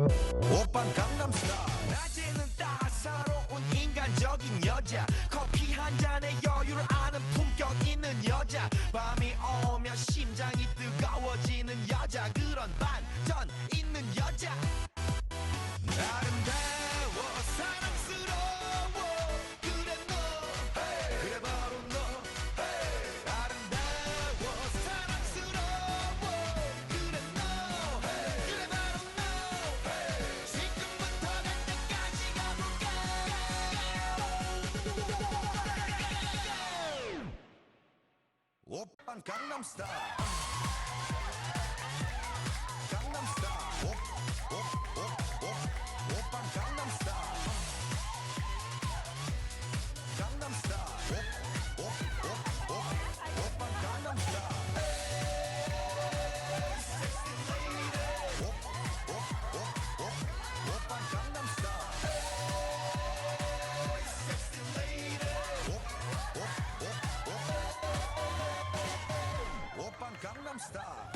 오빤 강남스타일 낮에는 따사로운 인간적인 여자 커피 한 잔에 여유를 아는 품격 있는 여자 밤이 오면 심장이 뜨거워지는 여자 그런 반전 있는 여자 아름다워 사랑스러워 그래 너 hey. 그래 바로 너 hey. 아름다워 사랑스러워 그래 너 hey. 그래 바로 너 hey. 지금부터 갈 때까지 가볼까 오빤 강남스타일 강남스타일 오빤 강남스타일 강남스타일 오빤 강남스타일 섹시 레이디 오빤 강남스타일 섹시 레이디 오빤 강남스타일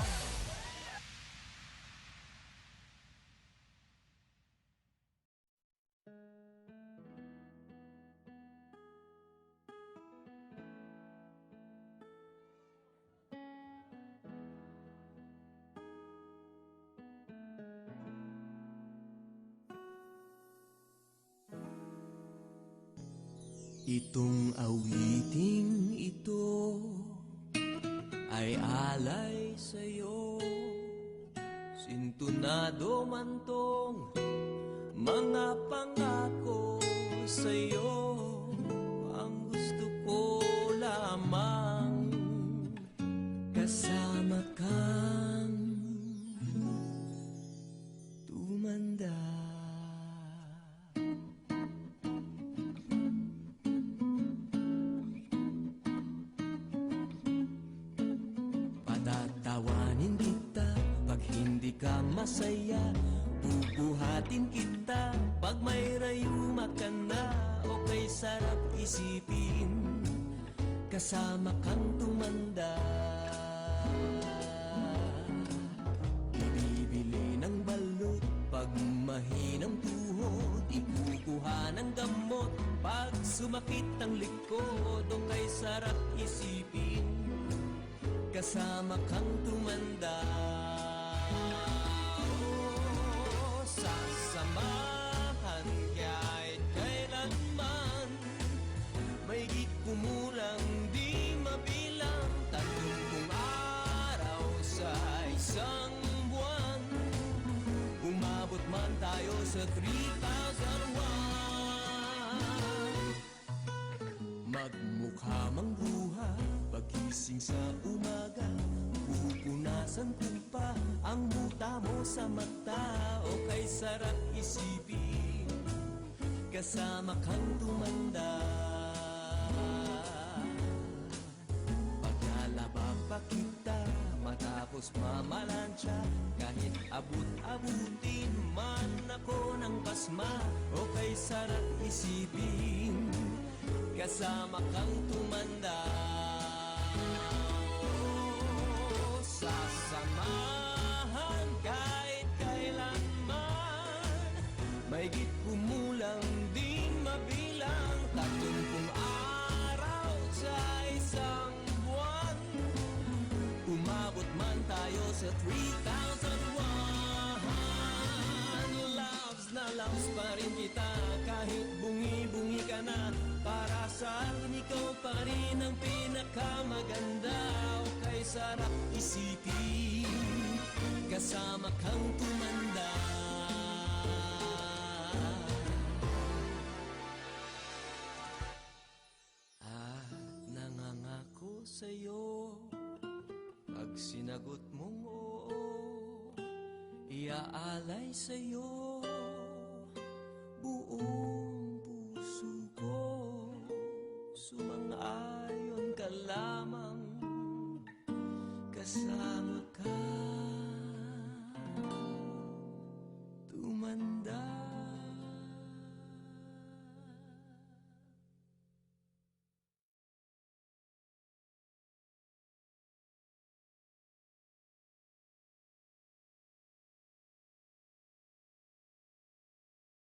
Itong awiting ito ay alay sa'yo. Sintunado man tong mga pangako sa'yo. Ang gusto ko lamang kasama kang tumanda. Patatawanin kita pag hindi ka masaya. Bubuhatin kita pag may rayuma ka na. Okay, sarap isipin kasama kang tumanda. Ibibili ng balut pag mahinang tuhod. Ikukuha ng gamot pag sumakit ang likod. Okay, sarap isipin kasama kang tumanda. Oh, sasamahan kahit kailanman. Mahigit kumulang di mabilang 30 araw sa isang buwan. Umabot man tayo sa 3,001. Magmukha mang luha pagising sa umaga. Pupunasan ko pa ang muta mo sa mata. O kay sarap isipin kasama kang tumanda. Paglalaba pa kita matapos mamalansya. Kahit abut-abutin man ako ng pasma. O kay sarap isipin kasama kang tumanda. Oh, sasamahan kahit kailanman. Mahigit kumulang di mabilang 30 araw sa isang buwan. Umabot man tayo sa 3,001. Loves na loves pa rin kita kahit bungi-bungi ka na. Para sa akin ikaw pa rin ang pinakamaganda. O kay sarap isipin kasama kang tumanda. At nangangako sa'yo pag sinagot mong oo, iaalay sa'yo